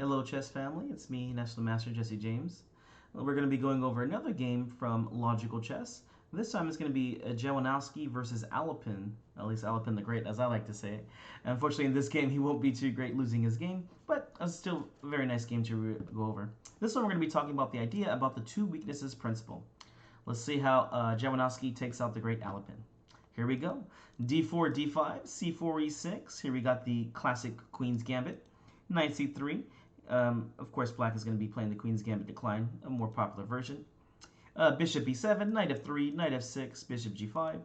Hello, chess family. It's me, National Master Jesse James. We're going to be going over another game from Logical Chess. This time it's going to be Janowsky versus Alapin, at least Alapin the Great, as I like to say. Unfortunately, in this game, he won't be too great losing his game, but it's still a very nice game to go over. This one, we're going to be talking about the idea about the two weaknesses principle. Let's see how Janowsky takes out the great Alapin. Here we go. d4, d5, c4, e6. Here we got the classic Queen's Gambit. Knight c3. Of course, black is going to be playing the Queen's Gambit Decline, a more popular version. Bishop b7, knight f3, knight f6, bishop g5,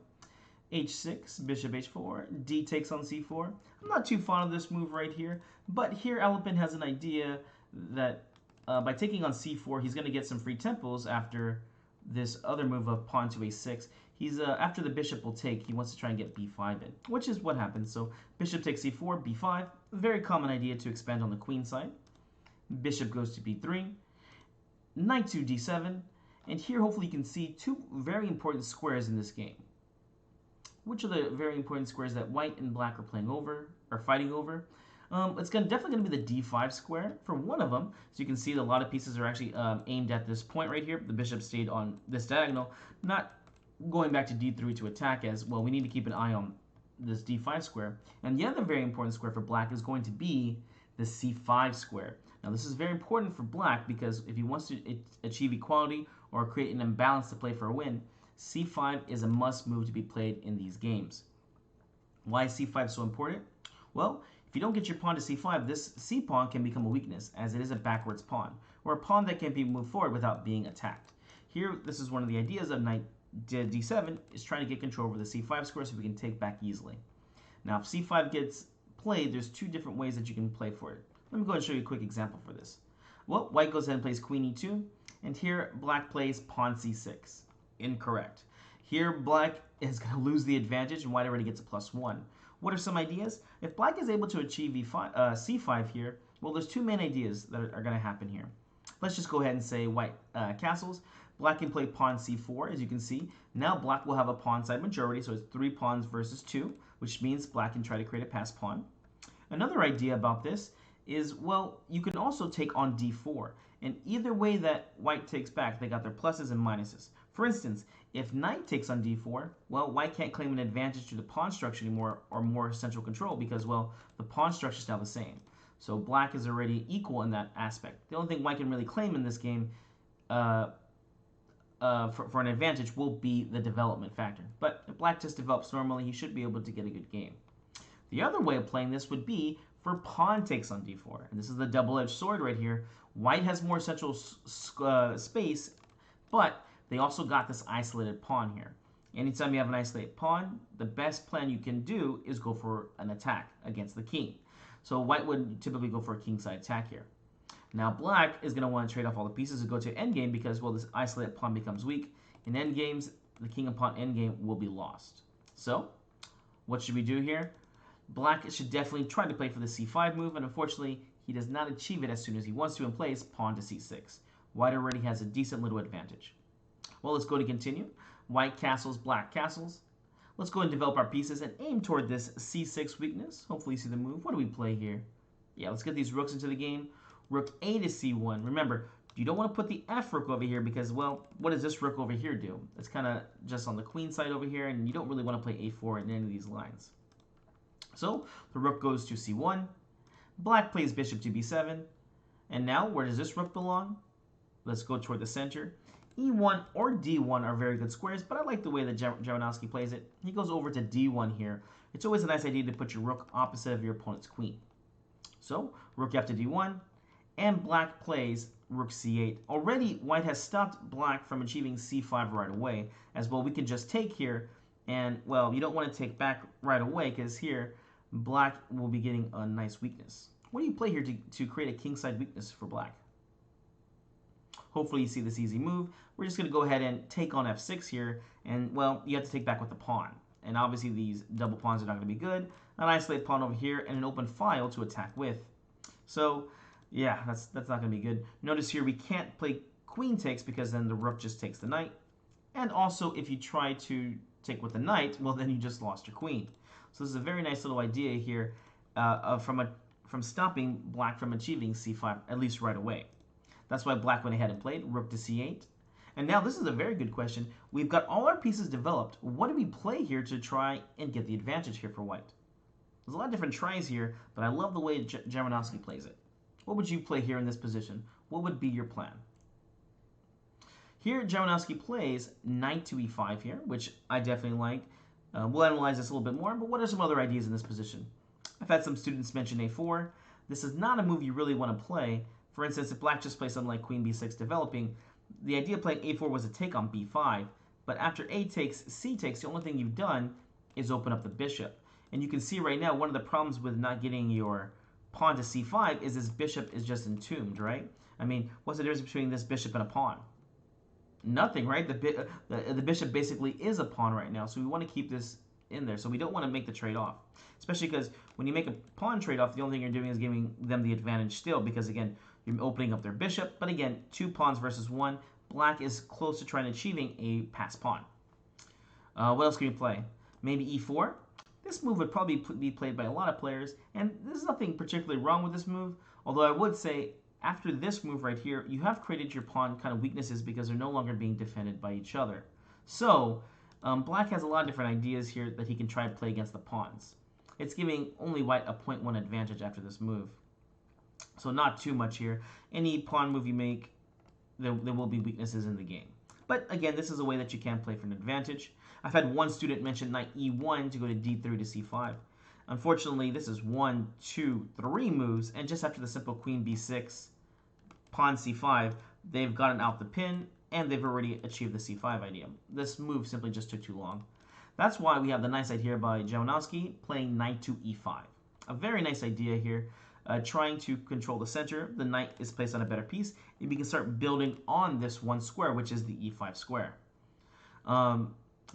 h6, bishop h4, d takes on c4. I'm not too fond of this move right here, but here Alapin has an idea that by taking on c4, he's going to get some free tempos after this other move of pawn to a6. He's after the bishop will take, he wants to try and get b5 in, which is what happens. So bishop takes c4, b5, a very common idea to expand on the queen side. Bishop goes to b3, knight to d7, and here hopefully you can see two very important squares in this game. Which are the very important squares that white and black are playing over, or fighting over? It's definitely going to be the d5 square for one of them. So you can see that a lot of pieces are actually aimed at this point right here. The bishop stayed on this diagonal, not going back to d3 to attack, as well we need to keep an eye on this d5 square. And the other very important square for black is going to be the c5 square. Now this is very important for black because if he wants to achieve equality or create an imbalance to play for a win, c5 is a must move to be played in these games. Why is c5 so important? Well, if you don't get your pawn to c5, this c pawn can become a weakness, as it is a backwards pawn, or a pawn that can be moved forward without being attacked. Here, this is one of the ideas of knight d7, is trying to get control over the c5 square so we can take back easily. Now, if c5 gets played, there's two different ways that you can play for it. Let me go and show you a quick example for this. Well, white goes ahead and plays queen e2, and here black plays pawn c6. Incorrect. Here black is going to lose the advantage, and white already gets a +1. What are some ideas? If black is able to achieve c5 here, well, there's two main ideas that are going to happen here. Let's just go ahead and say white castles. Black can play pawn c4, as you can see. Now black will have a pawn side majority, so it's 3 pawns versus 2, which means black can try to create a passed pawn. Another idea about this is, well, you can also take on d4. And either way that white takes back, they got their pluses and minuses. For instance, if knight takes on d4, well, white can't claim an advantage to the pawn structure anymore or more central control because, well, the pawn structure is now the same. So black is already equal in that aspect. The only thing white can really claim in this game for an advantage will be the development factor. But if black just develops normally, he should be able to get a good game. The other way of playing this would be for pawn takes on d4. And this is the double-edged sword right here. White has more central space, but they also got this isolated pawn here. Anytime you have an isolated pawn, the best plan you can do is go for an attack against the king. So white would typically go for a kingside attack here. Now black is going to want to trade off all the pieces and go to endgame because, well, this isolated pawn becomes weak. In endgames, the king and pawn endgame will be lost. So what should we do here? Black should definitely try to play for the c5 move, and unfortunately, he does not achieve it as soon as he wants to and plays pawn to c6. White already has a decent little advantage. Well, let's go to continue. White castles, black castles. Let's go and develop our pieces and aim toward this c6 weakness. Hopefully you see the move. What do we play here? Yeah, let's get these rooks into the game. Rook a to c1. Remember, you don't want to put the f rook over here because, well, what does this rook over here do? It's kind of just on the queen side over here, and you don't really want to play a4 in any of these lines. So the rook goes to c1. Black plays bishop to b7. And now, where does this rook belong? Let's go toward the center. e1 or d1 are very good squares, but I like the way that Janowsky plays it. He goes over to d1 here. It's always a nice idea to put your rook opposite of your opponent's queen. So, rook f to d1, and black plays rook c8. Already, white has stopped black from achieving c5 right away, as well we can just take here, and, well, you don't want to take back right away, because here, black will be getting a nice weakness. What do you play here to create a kingside weakness for black? Hopefully you see this easy move. We're just going to go ahead and take on f6 here, and, well, you have to take back with the pawn. And obviously these double pawns are not going to be good. An isolated pawn over here and an open file to attack with. So, yeah, that's not going to be good. Notice here we can't play queen takes because then the rook just takes the knight. And also, if you try to take with the knight, well, then you just lost your queen. So this is a very nice little idea here from from stopping black from achieving c5, at least right away. That's why black went ahead and played rook to c8. And now this is a very good question. We've got all our pieces developed. What do we play here to try and get the advantage here for white? There's a lot of different tries here, but I love the way Janowsky plays it. What would you play here in this position? What would be your plan? Here, Janowsky plays knight to e5 here, which I definitely like. We'll analyze this a little bit more, but what are some other ideas in this position? I've had some students mention a4. This is not a move you really want to play. For instance, if black just plays something like queen b6 developing, the idea of playing a4 was a take on b5, but after a takes, c takes, the only thing you've done is open up the bishop. And you can see right now, one of the problems with not getting your pawn to c5 is this bishop is just entombed, right? I mean, what's the difference between this bishop and a pawn? Nothing, right? The bishop basically is a pawn right now, so we want to keep this in there. So we don't want to make the trade-off, especially because when you make a pawn trade-off, the only thing you're doing is giving them the advantage still, because again, you're opening up their bishop. But again, 2 pawns versus 1. Black is close to trying to achieving a pass pawn. What else can we play? Maybe e4. This move would probably be played by a lot of players, and there's nothing particularly wrong with this move, although I would say after this move right here, you have created your pawn kind of weaknesses because they're no longer being defended by each other. So, black has a lot of different ideas here that he can try to play against the pawns. It's giving only white a 0.1 advantage after this move. So not too much here. Any pawn move you make, there will be weaknesses in the game. But again, this is a way that you can play for an advantage. I've had one student mention knight e1 to go to d3 to c5. Unfortunately, this is 1, 2, 3 moves, and just after the simple queen b6, pawn c5, they've gotten out the pin, and they've already achieved the c5 idea. This move simply just took too long. That's why we have the nice idea by Janowsky playing knight to e5. A very nice idea here, trying to control the center. The knight is placed on a better piece, and we can start building on this one square, which is the e5 square.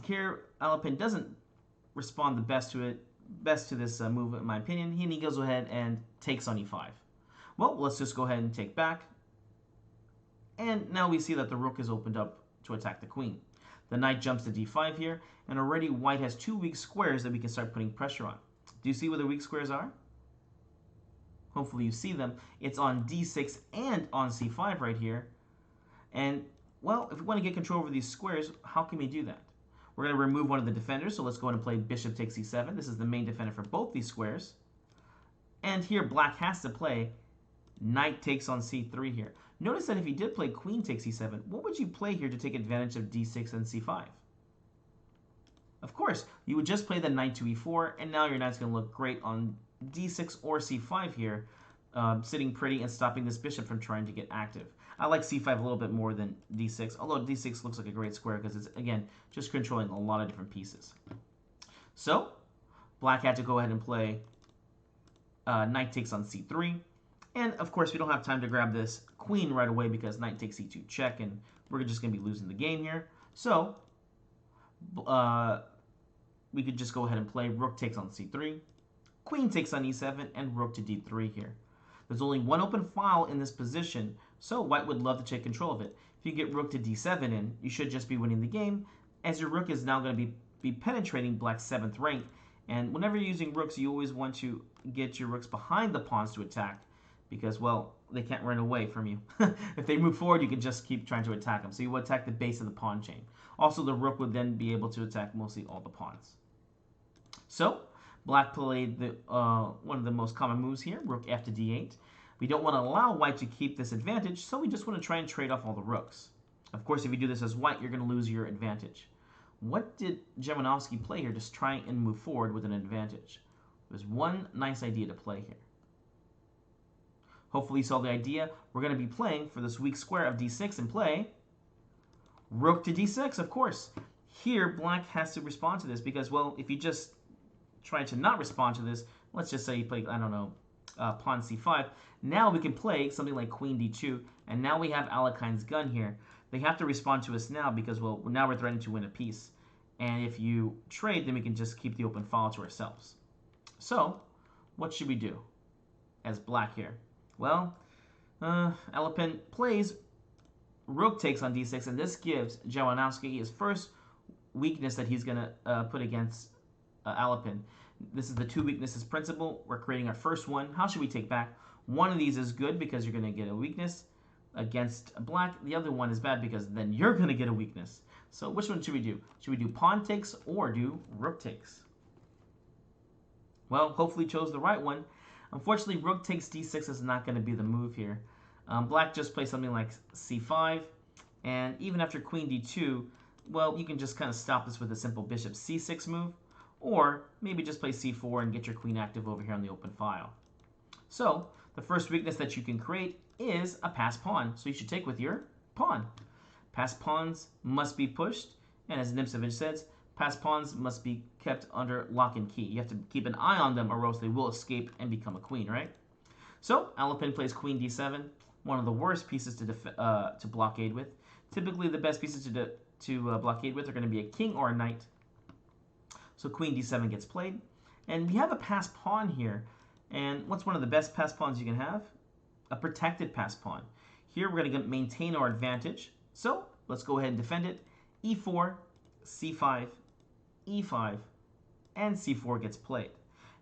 Here, Alapin doesn't respond the best to this move, in my opinion. He goes ahead and takes on e5. Well, let's just go ahead and take back. And now we see that the rook is opened up to attack the queen. The knight jumps to d5 here, and already white has 2 weak squares that we can start putting pressure on. Do you see where the weak squares are? Hopefully you see them. It's on d6 and on c5 right here. And, well, if we want to get control over these squares, how can we do that? We're going to remove one of the defenders, so let's go ahead and play bishop takes e7. This is the main defender for both these squares. And here, black has to play knight takes on c3 here. Notice that if he did play queen takes e7, what would you play here to take advantage of d6 and c5? Of course, you would just play the knight to e4, and now your knight's going to look great on d6 or c5 here, sitting pretty and stopping this bishop from trying to get active. I like c5 a little bit more than d6, although d6 looks like a great square because it's, again, just controlling a lot of different pieces. So, black had to go ahead and play knight takes on c3. And, of course, we don't have time to grab this queen right away because knight takes e2 check, and we're just going to be losing the game here. So, we could just go ahead and play rook takes on c3, queen takes on e7, and rook to d3 here. There's only one open file in this position, so white would love to take control of it. If you get rook to d7 in, you should just be winning the game, as your rook is now going to be penetrating black's 7th rank. And whenever you're using rooks, you always want to get your rooks behind the pawns to attack, because, well, they can't run away from you. If they move forward, you can just keep trying to attack them. So you will attack the base of the pawn chain. Also, the rook would then be able to attack mostly all the pawns. So, black played one of the most common moves here, rook f to d8. We don't want to allow white to keep this advantage, so we just want to try and trade off all the rooks. Of course, if you do this as white, you're going to lose your advantage. What did Janowsky play here to try and move forward with an advantage? There's one nice idea to play here. Hopefully you saw the idea. We're going to be playing for this weak square of d6 and play rook to d6, of course. Here, black has to respond to this because, well, if you just try to not respond to this, let's just say you play, I don't know, pawn c5. Now we can play something like queen d2, and now we have Alapin's gun here. They have to respond to us now because, well, now we're threatening to win a piece. And if you trade, then we can just keep the open file to ourselves. So, what should we do as black here? Well, Alapin plays rook takes on d6, and this gives Janowsky his first weakness that he's going to put against Alapin. This is the two weaknesses principle. We're creating our first one. How should we take back? One of these is good because you're going to get a weakness against black. The other one is bad because then you're going to get a weakness. So which one should we do? Should we do pawn takes or do rook takes? Well, hopefully chose the right one. Unfortunately, rook takes d6 is not going to be the move here. Black just plays something like c5, and even after queen d2, well, you can just kind of stop this with a simple bishop c6 move, or maybe just play c4 and get your queen active over here on the open file. So the first weakness that you can create is a passed pawn, so you should take with your pawn. Passed pawns must be pushed, and as Nimsevich says, passed pawns must be kept under lock and key. You have to keep an eye on them or else they will escape and become a queen, right? So Alapin plays queen d7, one of the worst pieces to blockade with. Typically the best pieces to blockade with are going to be a king or a knight. So queen d7 gets played. And we have a passed pawn here. And what's one of the best passed pawns you can have? A protected passed pawn. Here we're going to maintain our advantage. So let's go ahead and defend it. e4, c5, e5, and c4 gets played.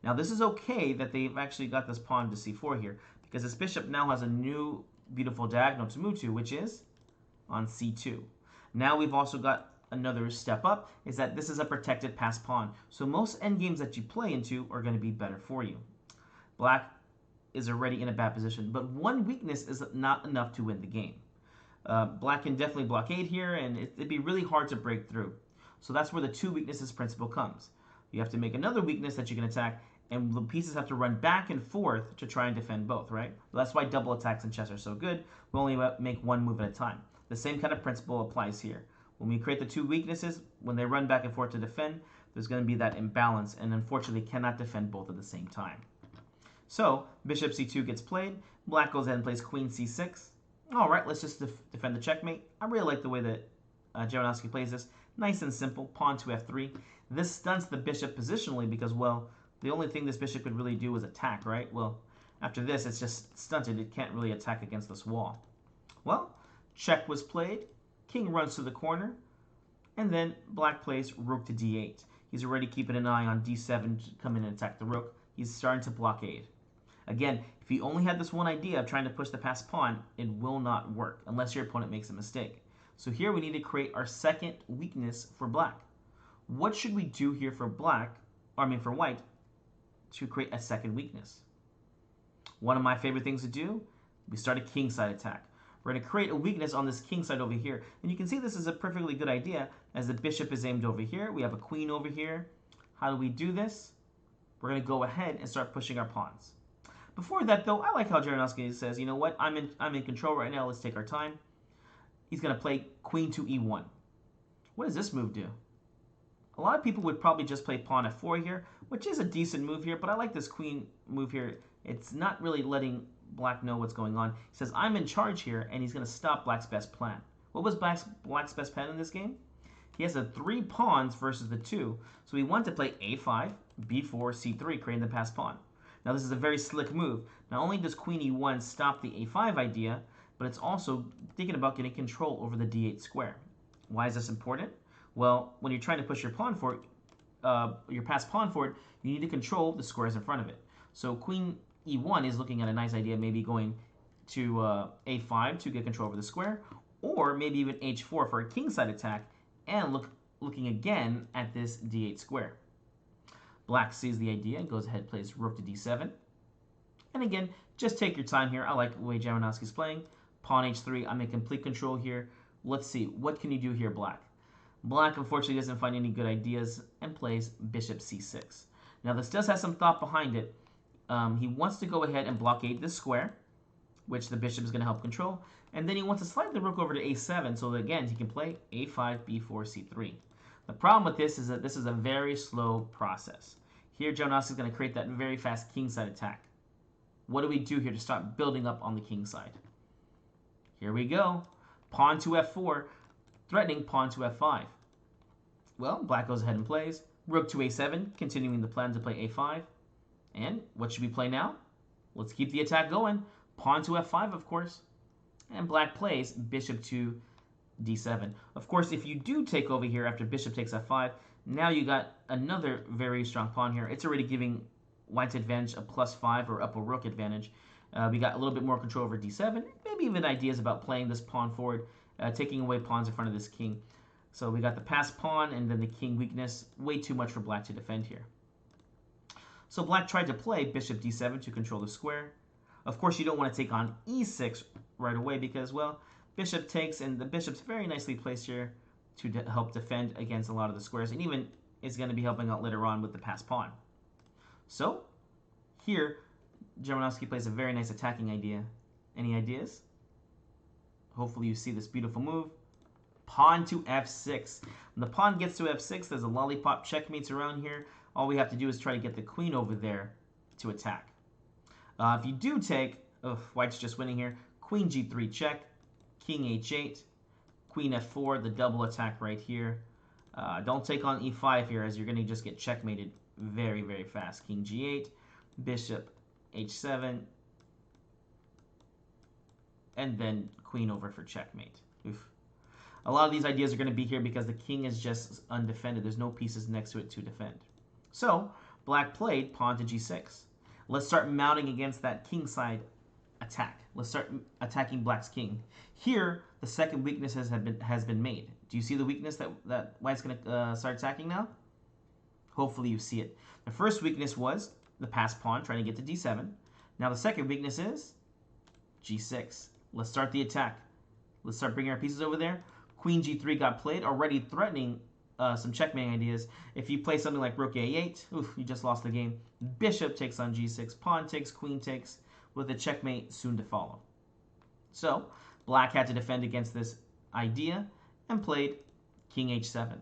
Now this is okay that they've actually got this pawn to c4 here, because this bishop now has a new beautiful diagonal to move to, which is on c2. Now we've also got another step up, is that this is a protected passed pawn. So most endgames that you play into are going to be better for you. Black is already in a bad position, but one weakness is not enough to win the game. Black can definitely blockade here, and it'd be really hard to break through. So that's where the two weaknesses principle comes. You have to make another weakness that you can attack, and the pieces have to run back and forth to try and defend both, right? That's why double attacks in chess are so good. We only make one move at a time. The same kind of principle applies here. When we create the two weaknesses, when they run back and forth to defend, there's going to be that imbalance, and unfortunately cannot defend both at the same time. So bishop c2 gets played. Black goes ahead and plays queen c6. All right, let's just defend the checkmate. I really like the way that Janowsky plays this. Nice and simple. Pawn to f3. This stunts the bishop positionally because, well, the only thing this bishop could really do is attack, right? Well, after this, it's just stunted. It can't really attack against this wall. Well, check was played. King runs to the corner. And then black plays rook to d8. He's already keeping an eye on d7 to come in and attack the rook. He's starting to blockade. Again, if you only had this one idea of trying to push the passed pawn, it will not work unless your opponent makes a mistake. So here we need to create our second weakness for black. What should we do here for for white to create a second weakness? One of my favorite things to do, we start a kingside attack. We're going to create a weakness on this kingside over here. And you can see this is a perfectly good idea as the bishop is aimed over here. We have a queen over here. How do we do this? We're going to go ahead and start pushing our pawns. Before that, though, I like how Janowsky says, you know what, I'm in control right now. Let's take our time. He's going to play queen to e1. What does this move do? A lot of people would probably just play pawn f4 here, which is a decent move here, but I like this queen move here. It's not really letting black know what's going on. He says, I'm in charge here, and he's going to stop black's best plan. What was black's best plan in this game? He has the 3 pawns versus the 2, so we want to play a5, b4, c3, creating the passed pawn. Now this is a very slick move. Not only does queen e1 stop the a5 idea, but it's also thinking about getting control over the d8 square. Why is this important? Well, when you're trying to push your pawn forward, your passed pawn forward, you need to control the squares in front of it. So queen e1 is looking at a nice idea, maybe going to a5 to get control over the square, or maybe even h4 for a kingside attack, and looking again at this d8 square. Black sees the idea and goes ahead, plays rook to d7. And again, just take your time here. I like the way Janowsky's playing. Pawn h3, I'm in complete control here. Let's see, what can you do here, black? Black, unfortunately, doesn't find any good ideas and plays bishop c6. Now, this does have some thought behind it. He wants to go ahead and blockade this square, which the bishop is going to help control. And then he wants to slide the rook over to a7 so that, again, he can play a5, b4, c3. The problem with this is that this is a very slow process. Here, Janowsky is going to create that very fast kingside attack. What do we do here to start building up on the kingside? Here we go. Pawn to f4, threatening pawn to f5. Well, black goes ahead and plays. Rook to a7, continuing the plan to play a5. And what should we play now? Let's keep the attack going. Pawn to f5, of course. And black plays bishop to d7. Of course, if you do take over here after bishop takes f5, Now you got another very strong pawn here. It's already giving white's advantage a +5 or up a rook advantage. We got a little bit more control over d7, maybe even ideas about playing this pawn forward, taking away pawns in front of this king. So we got the passed pawn and then the king weakness. Way too much for black to defend here. So black tried to play bishop d7 to control the square. Of course, you don't want to take on e6 right away because, well, bishop takes, and the bishop's very nicely placed here to help defend against a lot of the squares, and even is going to be helping out later on with the passed pawn. So here, Janowsky plays a very nice attacking idea. Any ideas? Hopefully you see this beautiful move. Pawn to f6. When the pawn gets to f6, there's a lollipop checkmates around here. All we have to do is try to get the queen over there to attack. If you do take, white's just winning here, queen g3 check, king h8, queen f4, the double attack right here. Don't take on e5 here, as you're going to just get checkmated very, very fast. King g8, bishop h7, and then queen over for checkmate. Oof. A lot of these ideas are going to be here because the king is just undefended. There's no pieces next to it to defend. So black played pawn to g6. Let's start mounting against that kingside attack. Let's start attacking black's king. Here, the second weakness has been made. Do you see the weakness that white's going to start attacking now? Hopefully you see it. The first weakness was the passed pawn trying to get to d7. Now the second weakness is g6. Let's start the attack. Let's start bringing our pieces over there. Queen g3 got played, already threatening some checkmating ideas. If you play something like rook a8, oof, you just lost the game. Bishop takes on g6, pawn takes, queen takes, with a checkmate soon to follow. So black had to defend against this idea and played king h7.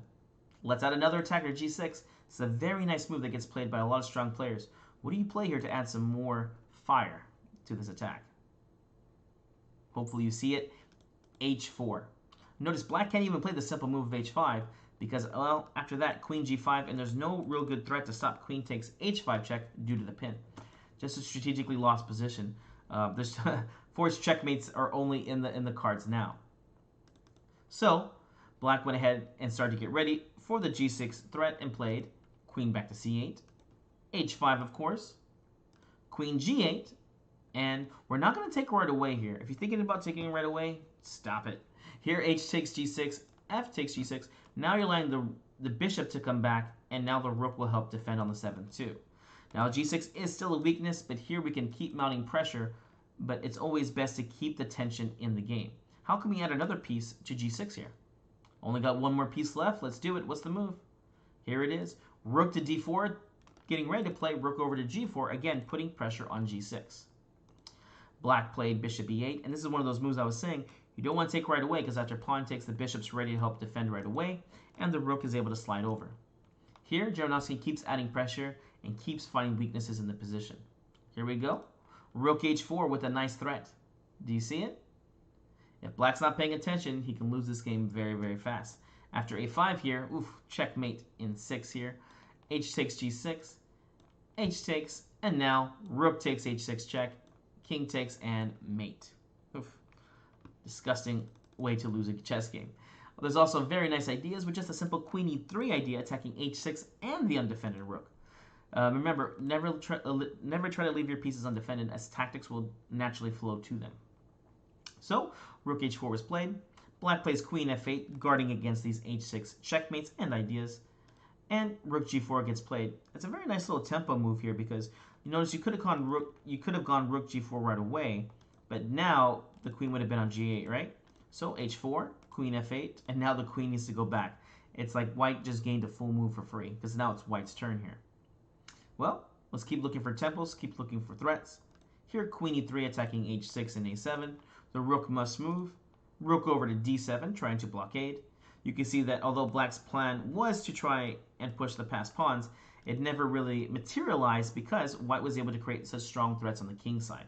Let's add another attacker, g6. It's a very nice move that gets played by a lot of strong players. What do you play here to add some more fire to this attack? Hopefully you see it. h4. Notice black can't even play the simple move of h5 because, well, after that, queen g5, and there's no real good threat to stop queen takes h5 check due to the pin. Just a strategically lost position. There's forced checkmates are only in the cards now. So black went ahead and started to get ready for the g6 threat and played queen back to c8, h5 of course, queen g8, and we're not going to take right away here. If you're thinking about taking right away, stop it. Here h takes g6, f takes g6. Now you're allowing the bishop to come back, and now the rook will help defend on the 7th too. Now g6 is still a weakness, but here we can keep mounting pressure, but it's always best to keep the tension in the game. How can we add another piece to g6 here? Only got one more piece left. Let's do it. What's the move? Here it is. Rook to d4, getting ready to play rook over to g4, again putting pressure on g6. Black played bishop e8, and this is one of those moves I was saying you don't want to take right away because after pawn takes, the bishop's ready to help defend right away, and the rook is able to slide over. Here, Janowsky keeps adding pressure and keeps finding weaknesses in the position. Here we go. Rook h4 with a nice threat. Do you see it? If black's not paying attention, he can lose this game very, very fast. After a5 here, oof, checkmate in 6 here. H takes g6, h takes, and now rook takes h6 check, king takes, and mate. Oof. Disgusting way to lose a chess game. There's also very nice ideas with just a simple queen e3 idea attacking h6 and the undefended rook. Remember, never try to leave your pieces undefended, as tactics will naturally flow to them. So rook h4 was played. Black plays queen f8, guarding against these h6 checkmates and ideas. And rook g4 gets played. It's a very nice little tempo move here because you notice you could have gone rook g4 right away, but now the queen would have been on g8, right? So h4, queen f8, and now the queen needs to go back. It's like white just gained a full move for free because now it's white's turn here. Well, let's keep looking for tempos, keep looking for threats. Here, queen e3 attacking h6 and a7. The rook must move. Rook over to d7, trying to blockade. You can see that although black's plan was to try and push the passed pawns, it never really materialized because white was able to create such strong threats on the king side.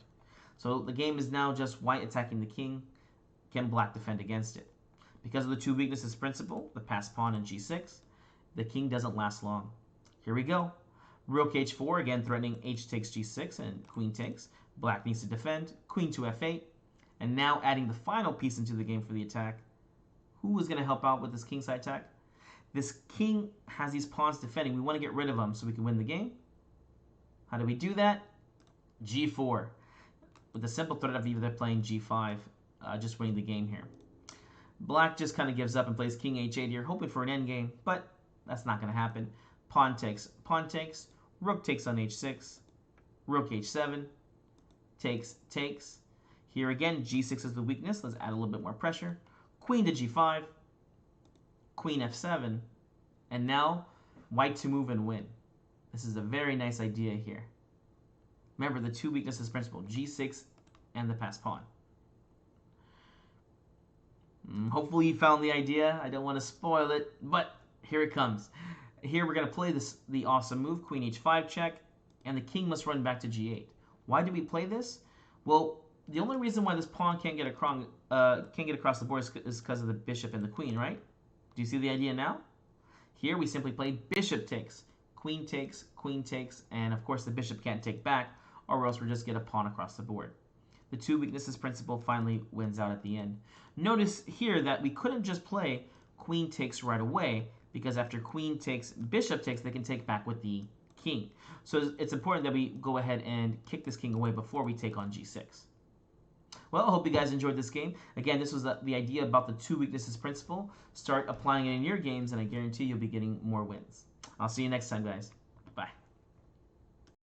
So the game is now just white attacking the king. Can black defend against it? Because of the two weaknesses principle, the passed pawn and g6, the king doesn't last long. Here we go. Rook h4, again threatening h takes g6 and queen takes. Black needs to defend. Queen to f8. And now adding the final piece into the game for the attack. Who is going to help out with this kingside attack? This king has these pawns defending. We want to get rid of them so we can win the game. How do we do that? G4. With the simple threat of either playing G5, just winning the game here. Black just kind of gives up and plays King H8 here, hoping for an endgame, but that's not going to happen. Pawn takes, Rook takes on H6, Rook H7, takes. Here again, G6 is the weakness. Let's add a little bit more pressure. Queen to G5, Queen F7, and now White to move and win. This is a very nice idea here. Remember the two weaknesses principle, G6 and the passed pawn. Hopefully you found the idea. I don't want to spoil it, but here it comes. Here we're going to play the awesome move, Queen H5 check, and the king must run back to G8. Why do we play this? Well, the only reason why this pawn can't get across the board is because of the bishop and the queen, right? Do you see the idea now? Here we simply play bishop takes, queen takes, and of course the bishop can't take back, or else we'll just get a pawn across the board. The two weaknesses principle finally wins out at the end. Notice here that we couldn't just play queen takes right away, because after queen takes, bishop takes, they can take back with the king. So it's important that we go ahead and kick this king away before we take on G6. Well, I hope you guys enjoyed this game. Again, this was the idea about the two weaknesses principle. Start applying it in your games, and I guarantee you'll be getting more wins. I'll see you next time, guys.